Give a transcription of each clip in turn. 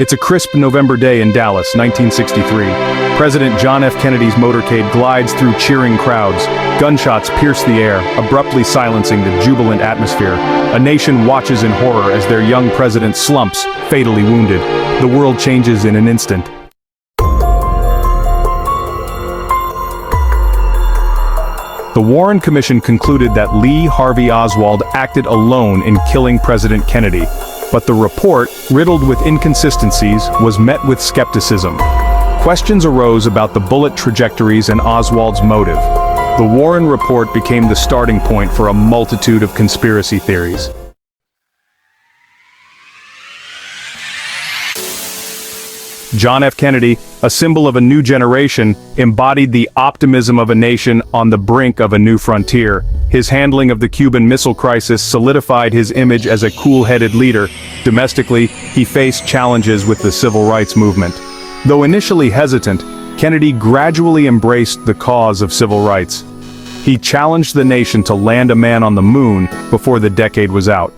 It's a crisp November day in Dallas, 1963. President John F. Kennedy's motorcade glides through cheering crowds. Gunshots pierce the air, abruptly silencing the jubilant atmosphere. A nation watches in horror as their young president slumps, fatally wounded. The world changes in an instant. The Warren Commission concluded that Lee Harvey Oswald acted alone in killing President Kennedy. But the report, riddled with inconsistencies, was met with skepticism. Questions arose about the bullet trajectories and Oswald's motive. The Warren report became the starting point for a multitude of conspiracy theories. John F. Kennedy, a symbol of a new generation, embodied the optimism of a nation on the brink of a new frontier. His handling of the Cuban Missile Crisis solidified his image as a cool-headed leader. Domestically, he faced challenges with the civil rights movement. Though initially hesitant, Kennedy gradually embraced the cause of civil rights. He challenged the nation to land a man on the moon before the decade was out.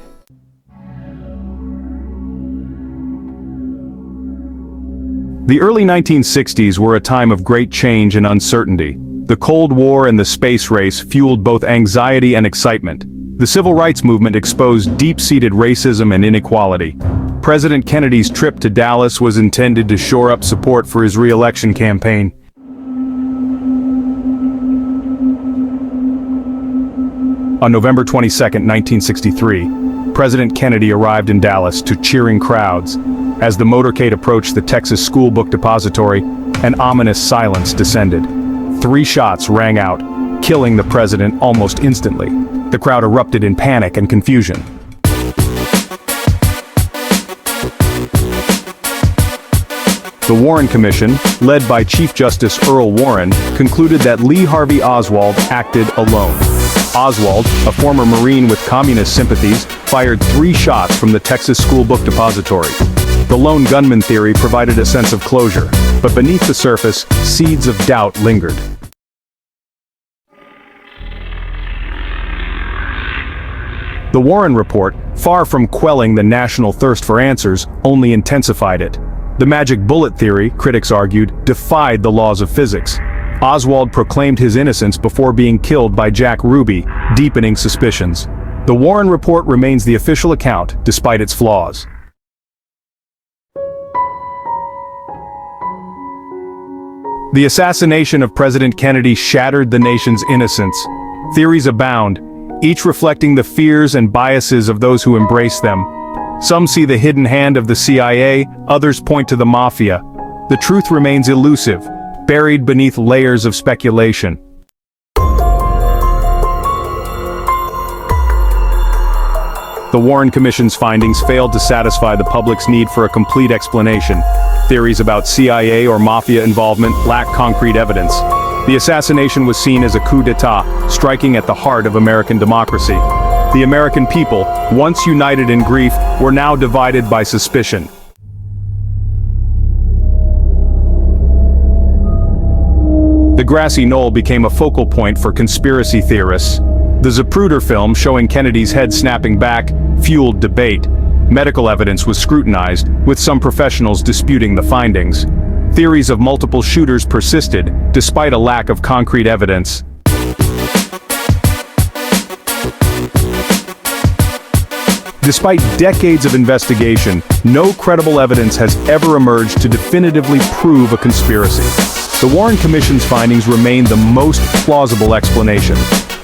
The early 1960s were a time of great change and uncertainty. The Cold War and the space race fueled both anxiety and excitement. The civil rights movement exposed deep-seated racism and inequality. President Kennedy's trip to Dallas was intended to shore up support for his re-election campaign. On November 22, 1963, President Kennedy arrived in Dallas to cheering crowds. As the motorcade approached the Texas School Book Depository, an ominous silence descended. 3 shots rang out, killing the president almost instantly. The crowd erupted in panic and confusion. The Warren Commission, led by Chief Justice Earl Warren, concluded that Lee Harvey Oswald acted alone. Oswald, a former Marine with communist sympathies, fired 3 shots from the Texas School Book Depository. The lone gunman theory provided a sense of closure, but beneath the surface, seeds of doubt lingered. The Warren report, far from quelling the national thirst for answers, only intensified it. The magic bullet theory, critics argued, defied the laws of physics. Oswald proclaimed his innocence before being killed by Jack Ruby, deepening suspicions. The Warren report remains the official account, despite its flaws. The assassination of President Kennedy shattered the nation's innocence. Theories abound, each reflecting the fears and biases of those who embrace them. Some see the hidden hand of the CIA, others point to the mafia. The truth remains elusive, buried beneath layers of speculation. The Warren Commission's findings failed to satisfy the public's need for a complete explanation. Theories about CIA or mafia involvement lack concrete evidence. The assassination was seen as a coup d'etat, striking at the heart of American democracy. The American people, once united in grief, were now divided by suspicion. The grassy knoll became a focal point for conspiracy theorists. The Zapruder film showing Kennedy's head snapping back fueled debate. Medical evidence was scrutinized, with some professionals disputing the findings. Theories of multiple shooters persisted, despite a lack of concrete evidence. Despite decades of investigation, no credible evidence has ever emerged to definitively prove a conspiracy. The Warren Commission's findings remain the most plausible explanation.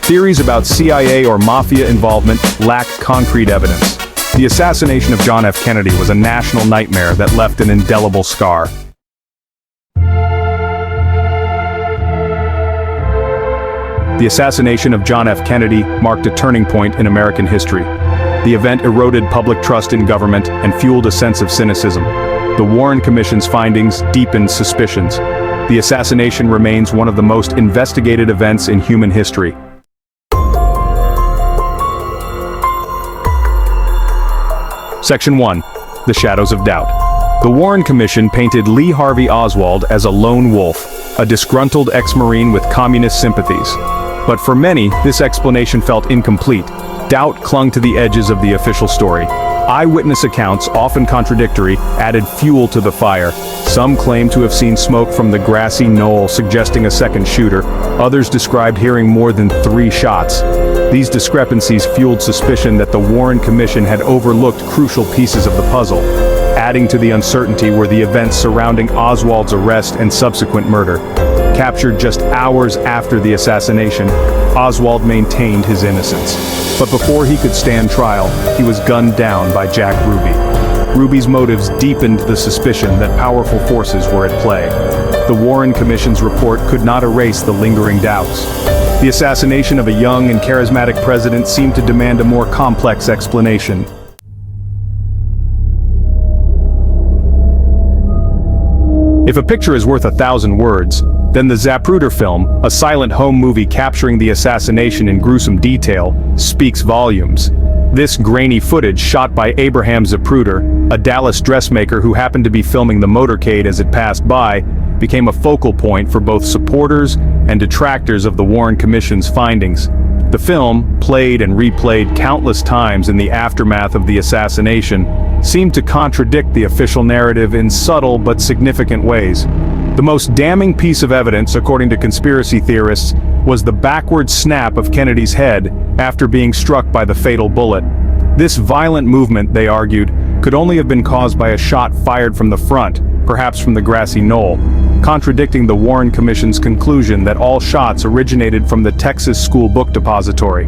Theories about CIA or mafia involvement lack concrete evidence. The assassination of John F. Kennedy was a national nightmare that left an indelible scar. The assassination of John F. Kennedy marked a turning point in American history. The event eroded public trust in government and fueled a sense of cynicism. The Warren Commission's findings deepened suspicions. The assassination remains one of the most investigated events in human history. Section 1. The Shadows of Doubt. The Warren Commission painted Lee Harvey Oswald as a lone wolf, a disgruntled ex-Marine with communist sympathies. But for many, this explanation felt incomplete. Doubt clung to the edges of the official story. Eyewitness accounts, often contradictory, added fuel to the fire. Some claimed to have seen smoke from the grassy knoll, suggesting a second shooter. Others described hearing more than 3 shots. These discrepancies fueled suspicion that the Warren Commission had overlooked crucial pieces of the puzzle. Adding to the uncertainty were the events surrounding Oswald's arrest and subsequent murder. Captured just hours after the assassination, Oswald maintained his innocence. But before he could stand trial, he was gunned down by Jack Ruby. Ruby's motives deepened the suspicion that powerful forces were at play. The Warren Commission's report could not erase the lingering doubts. The assassination of a young and charismatic president seemed to demand a more complex explanation. If a picture is worth 1,000 words, then the Zapruder film, a silent home movie capturing the assassination in gruesome detail, speaks volumes. This grainy footage, shot by Abraham Zapruder, a Dallas dressmaker who happened to be filming the motorcade as it passed by, became a focal point for both supporters and detractors of the Warren Commission's findings. The film, played and replayed countless times in the aftermath of the assassination, seemed to contradict the official narrative in subtle but significant ways. The most damning piece of evidence, according to conspiracy theorists, was the backward snap of Kennedy's head after being struck by the fatal bullet. This violent movement, they argued, could only have been caused by a shot fired from the front, perhaps from the grassy knoll, contradicting the Warren Commission's conclusion that all shots originated from the Texas School Book Depository.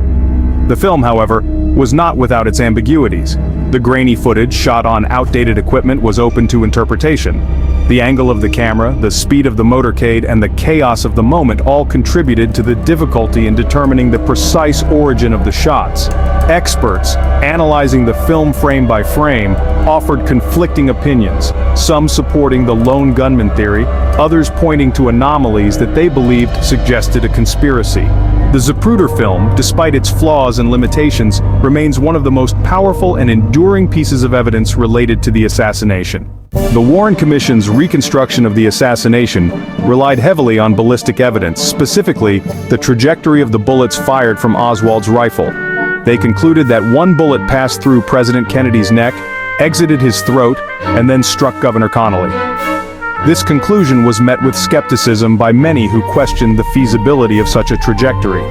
The film, however, was not without its ambiguities. The grainy footage, shot on outdated equipment, was open to interpretation. The angle of the camera, the speed of the motorcade, and the chaos of the moment all contributed to the difficulty in determining the precise origin of the shots. Experts, analyzing the film frame by frame, offered conflicting opinions, some supporting the lone gunman theory, others pointing to anomalies that they believed suggested a conspiracy. The Zapruder film, despite its flaws and limitations, remains one of the most powerful and enduring pieces of evidence related to the assassination. The Warren Commission's reconstruction of the assassination relied heavily on ballistic evidence, specifically the trajectory of the bullets fired from Oswald's rifle. They concluded that one bullet passed through President Kennedy's neck, exited his throat, and then struck Governor Connally. This conclusion was met with skepticism by many who questioned the feasibility of such a trajectory.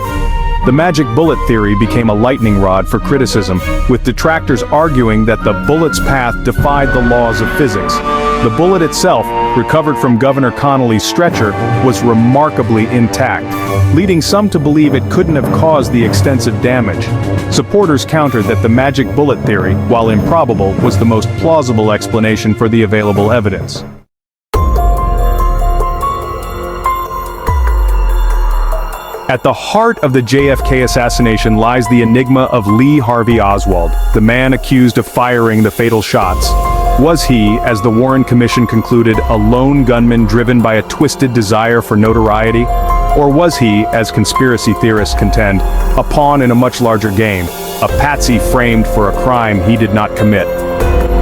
The magic bullet theory became a lightning rod for criticism, with detractors arguing that the bullet's path defied the laws of physics. The bullet itself, recovered from Governor Connally's stretcher, was remarkably intact, leading some to believe it couldn't have caused the extensive damage. Supporters countered that the magic bullet theory, while improbable, was the most plausible explanation for the available evidence. At the heart of the JFK assassination lies the enigma of Lee Harvey Oswald, the man accused of firing the fatal shots. Was he, as the Warren Commission concluded, a lone gunman driven by a twisted desire for notoriety? Or was he, as conspiracy theorists contend, a pawn in a much larger game, a patsy framed for a crime he did not commit?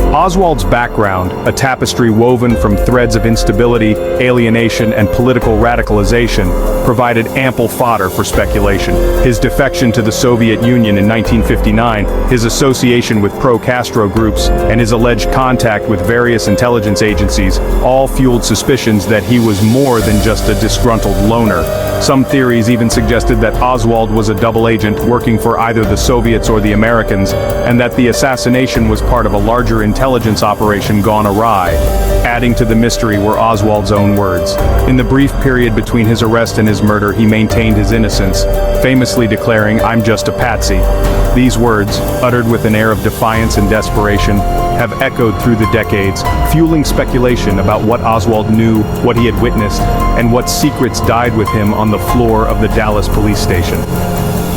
Oswald's background, a tapestry woven from threads of instability, alienation, and political radicalization, provided ample fodder for speculation. His defection to the Soviet Union in 1959, his association with pro-Castro groups, and his alleged contact with various intelligence agencies all fueled suspicions that he was more than just a disgruntled loner. Some theories even suggested that Oswald was a double agent working for either the Soviets or the Americans, and that the assassination was part of a larger intelligence operation gone awry. Adding to the mystery were Oswald's own words. In the brief period between his arrest and his murder, he maintained his innocence, famously declaring, "I'm just a patsy." These words, uttered with an air of defiance and desperation, have echoed through the decades, fueling speculation about what Oswald knew, what he had witnessed, and what secrets died with him on the floor of the Dallas police station.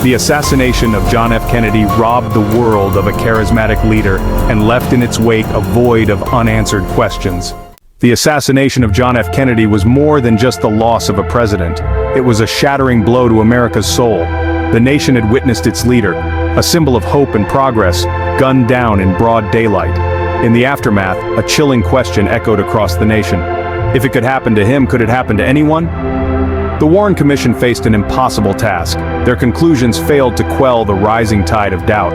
The assassination of John F. Kennedy robbed the world of a charismatic leader and left in its wake a void of unanswered questions. The assassination of John F. Kennedy was more than just the loss of a president. It was a shattering blow to America's soul. The nation had witnessed its leader, a symbol of hope and progress, gunned down in broad daylight. In the aftermath, a chilling question echoed across the nation. If it could happen to him, could it happen to anyone? The Warren Commission faced an impossible task. Their conclusions failed to quell the rising tide of doubt.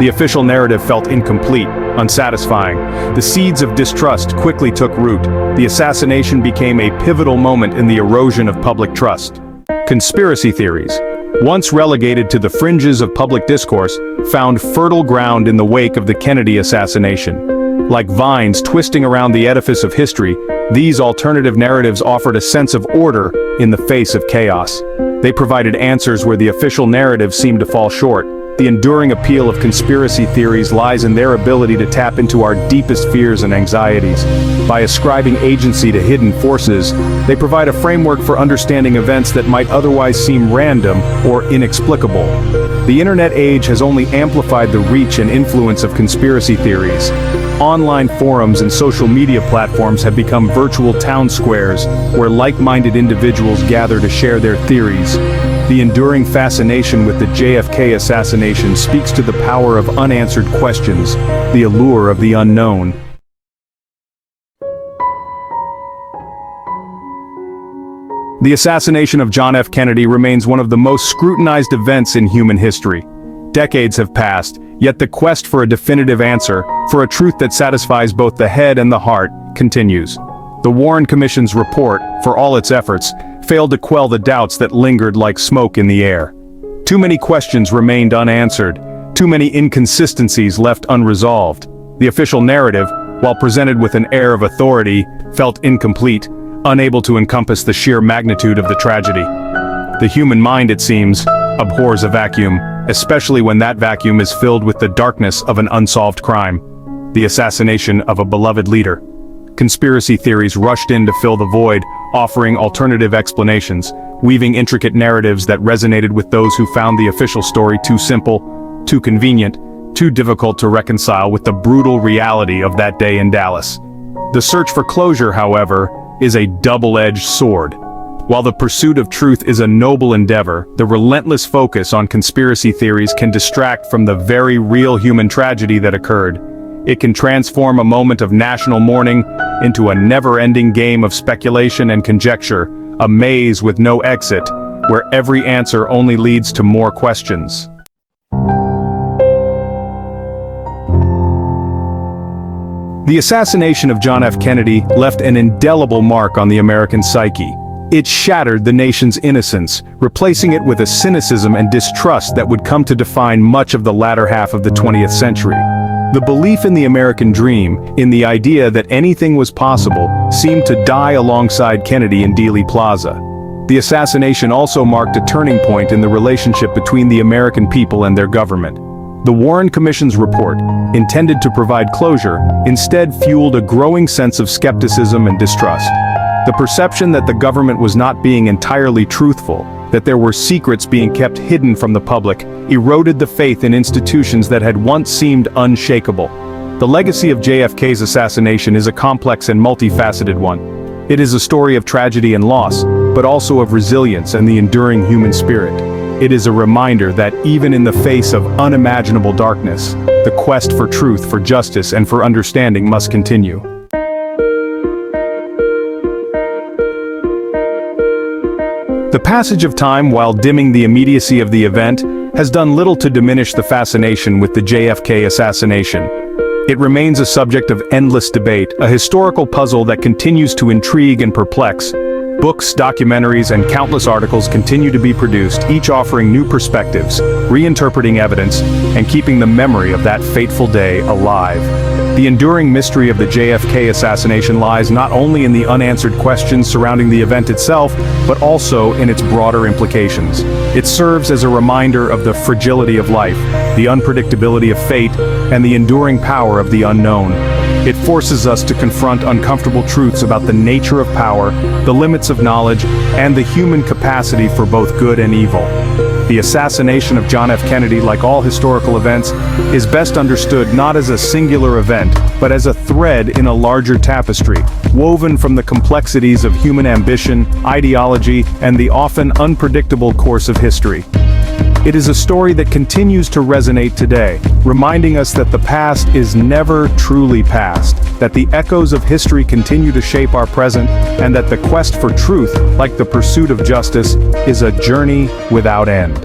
The official narrative felt incomplete, unsatisfying. The seeds of distrust quickly took root. The assassination became a pivotal moment in the erosion of public trust. Conspiracy theories, once relegated to the fringes of public discourse, found fertile ground in the wake of the Kennedy assassination. Like vines twisting around the edifice of history, these alternative narratives offered a sense of order in the face of chaos. They provided answers where the official narrative seemed to fall short. The enduring appeal of conspiracy theories lies in their ability to tap into our deepest fears and anxieties. By ascribing agency to hidden forces, they provide a framework for understanding events that might otherwise seem random or inexplicable. The internet age has only amplified the reach and influence of conspiracy theories. Online forums and social media platforms have become virtual town squares where like-minded individuals gather to share their theories. The enduring fascination with the JFK assassination speaks to the power of unanswered questions, the allure of the unknown. The assassination of John F. Kennedy remains one of the most scrutinized events in human history. Decades have passed, yet the quest for a definitive answer, for a truth that satisfies both the head and the heart, continues. The Warren Commission's report, for all its efforts, failed to quell the doubts that lingered like smoke in the air. Too many questions remained unanswered, too many inconsistencies left unresolved. The official narrative, while presented with an air of authority, felt incomplete, unable to encompass the sheer magnitude of the tragedy. The human mind, it seems, abhors a vacuum, especially when that vacuum is filled with the darkness of an unsolved crime, the assassination of a beloved leader. Conspiracy theories rushed in to fill the void, offering alternative explanations, weaving intricate narratives that resonated with those who found the official story too simple, too convenient, too difficult to reconcile with the brutal reality of that day in Dallas. The search for closure, however, is a double-edged sword. While the pursuit of truth is a noble endeavor, the relentless focus on conspiracy theories can distract from the very real human tragedy that occurred. It can transform a moment of national mourning into a never-ending game of speculation and conjecture, a maze with no exit, where every answer only leads to more questions. The assassination of John F. Kennedy left an indelible mark on the American psyche. It shattered the nation's innocence, replacing it with a cynicism and distrust that would come to define much of the latter half of the 20th century. The belief in the American dream, in the idea that anything was possible, seemed to die alongside Kennedy in Dealey Plaza. The assassination also marked a turning point in the relationship between the American people and their government. The Warren Commission's report, intended to provide closure, instead fueled a growing sense of skepticism and distrust. The perception that the government was not being entirely truthful, that there were secrets being kept hidden from the public, eroded the faith in institutions that had once seemed unshakable. The legacy of JFK's assassination is a complex and multifaceted one. It is a story of tragedy and loss, but also of resilience and the enduring human spirit. It is a reminder that even in the face of unimaginable darkness, the quest for truth, for justice, and for understanding must continue. The passage of time, while dimming the immediacy of the event, has done little to diminish the fascination with the JFK assassination. It remains a subject of endless debate, a historical puzzle that continues to intrigue and perplex. Books, documentaries, and countless articles continue to be produced, each offering new perspectives, reinterpreting evidence, and keeping the memory of that fateful day alive. The enduring mystery of the JFK assassination lies not only in the unanswered questions surrounding the event itself, but also in its broader implications. It serves as a reminder of the fragility of life, the unpredictability of fate, and the enduring power of the unknown. It forces us to confront uncomfortable truths about the nature of power, the limits of knowledge, and the human capacity for both good and evil. The assassination of John F. Kennedy, like all historical events, is best understood not as a singular event, but as a thread in a larger tapestry, woven from the complexities of human ambition, ideology, and the often unpredictable course of history. It is a story that continues to resonate today, reminding us that the past is never truly past, that the echoes of history continue to shape our present, and that the quest for truth, like the pursuit of justice, is a journey without end.